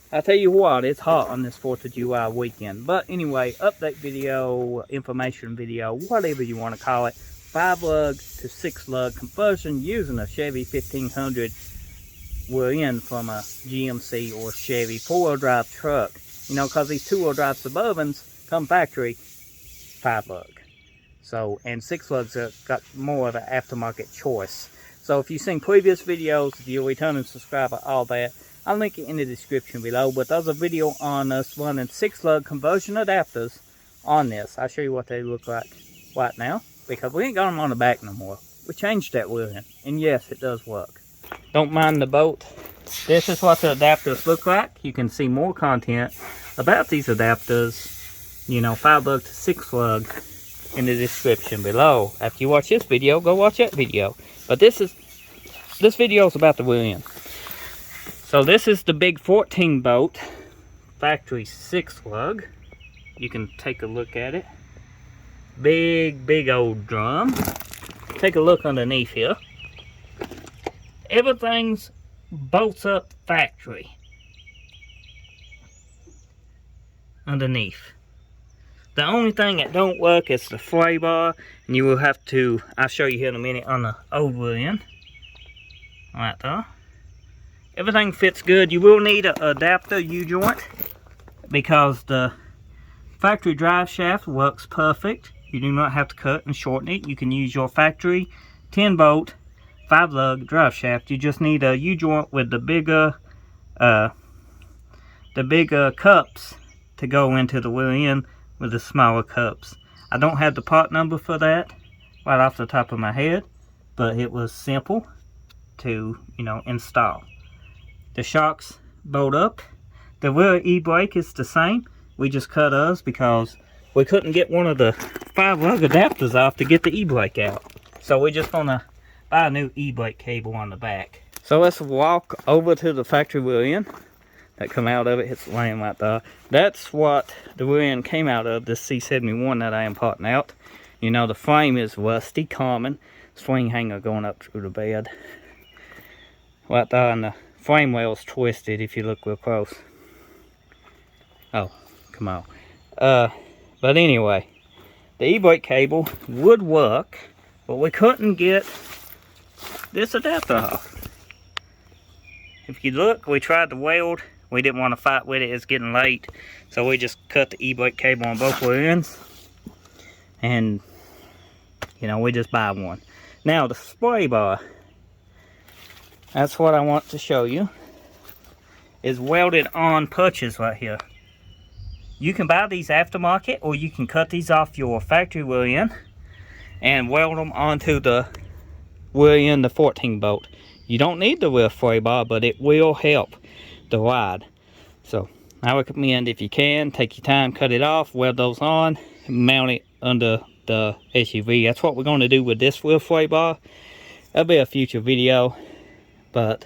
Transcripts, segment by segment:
I tell you what, it's hot on this 4th of July weekend. But anyway, update video, information video, whatever you want to call it. 5-lug to 6-lug conversion using a Chevy 1500 we're in from a GMC or Chevy 4-wheel drive truck. You know, because these 2-wheel drive Suburbans come factory 5-lug. So, and 6-lugs have got more of an aftermarket choice. So if you've seen previous videos, if you're a returning subscriber, all that, I'll link it in the description below. But there's a video on us running 6-lug conversion adapters on this. I'll show you what they look like right now, because we ain't got them on the back no more. We changed that wheeling, and yes, it does work. Don't mind the boat. This is what the adapters look like. You can see more content about these adapters, you know, 5-lug to 6-lug, in the description below. After you watch this video, go watch that video. But this video is about the wheeling. So this is the big 14 boat factory 6-lug. You can take a look at it. Big old drum. Take a look underneath here. Everything's bolts up factory underneath. The only thing that don't work is the sway bar, and you will have to, I'll show you here in a minute on the old wheeling. Right there. Everything fits good. You will need an adapter U-joint because the factory drive shaft works perfect. You do not have to cut and shorten it. You can use your factory 10-bolt 5-lug drive shaft. You just need a U-joint with the bigger cups to go into the wheel with the smaller cups. I don't have the part number for that right off the top of my head, but it was simple to, you know, install. The shocks bolt up. The rear e-brake is the same. We just cut us because we couldn't get one of the 5-lug adapters off to get the e-brake out. So we're just gonna buy a new e-brake cable on the back. So let's walk over to the factory we're in. That come out of it, hits the land right there. That's what the rear end came out of, this C71 that I am parting out. You know, the frame is rusty, common. Swing hanger going up through the bed. Right there, and the frame rail's twisted if you look real close. Oh, come on. But anyway, the e-brake cable would work, but we couldn't get this adapter off. If you look, we tried to weld. We didn't want to fight with it. It's getting late. So we just cut the e-brake cable on both ends. And, you know, we just buy one. Now, the spray bar. That's what I want to show you. Is welded on punches right here. You can buy these aftermarket, or you can cut these off your factory wheel and weld them onto the wheel the 14 bolt. You don't need the real spray bar, but it will help the ride. So I recommend, if you can, take your time, cut it off, weld those on, and mount it under the SUV. That's what we're going to do with this wheel spray bar. That'll be a future video. But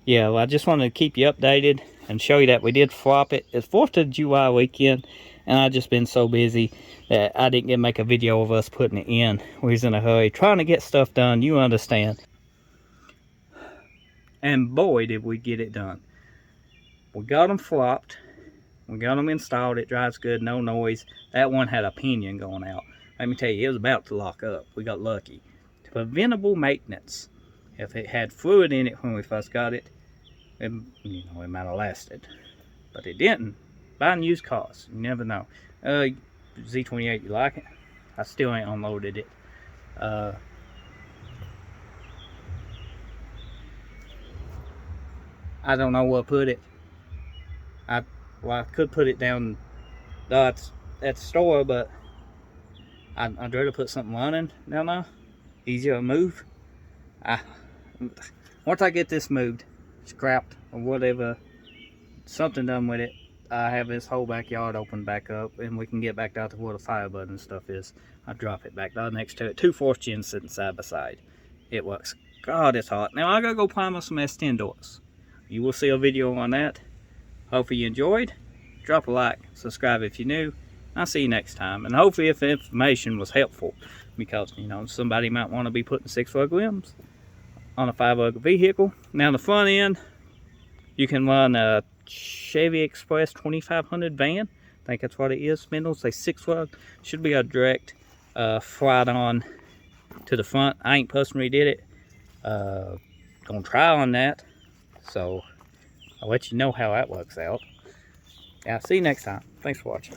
yeah, well, I just wanted to keep you updated and show you that we did flop it. It's 4th of July weekend, and I've just been so busy that I didn't get to make a video of us putting it in. We was in a hurry trying to get stuff done, you understand. And boy, did we get it done. We got them flopped. We got them installed. It drives good, no noise. That one had a pinion going out. Let me tell you, it was about to lock up. We got lucky. Preventable maintenance. If it had fluid in it when we first got it, you know, it might have lasted. But it didn't. Buying used cars, you never know. Z28, you like it? I still ain't unloaded it. I don't know where to put it. Well, I could put it down at the store, but I'd rather put something running down there. Easier to move. Once I get this moved, scrapped, or whatever, something done with it, I have this whole backyard open back up, and we can get back out to where the fire button and stuff is. I drop it back down next to it. 2 4th gens sitting side by side. It works. God, it's hot. Now I gotta go prime us some S10 doors. You will see a video on that. Hopefully you enjoyed. Drop a like, subscribe if you're new. I'll see you next time. And hopefully if the information was helpful, because, you know, somebody might want to be putting 6-lug limbs on a 5-lug vehicle. Now the front end, you can run a Chevy Express 2500 van. I think that's what it is. Spindles, a 6-lug. Should be a direct flight on to the front. I ain't personally did it. Gonna try on that. So I'll let you know how that works out. Yeah, see you next time. Thanks for watching.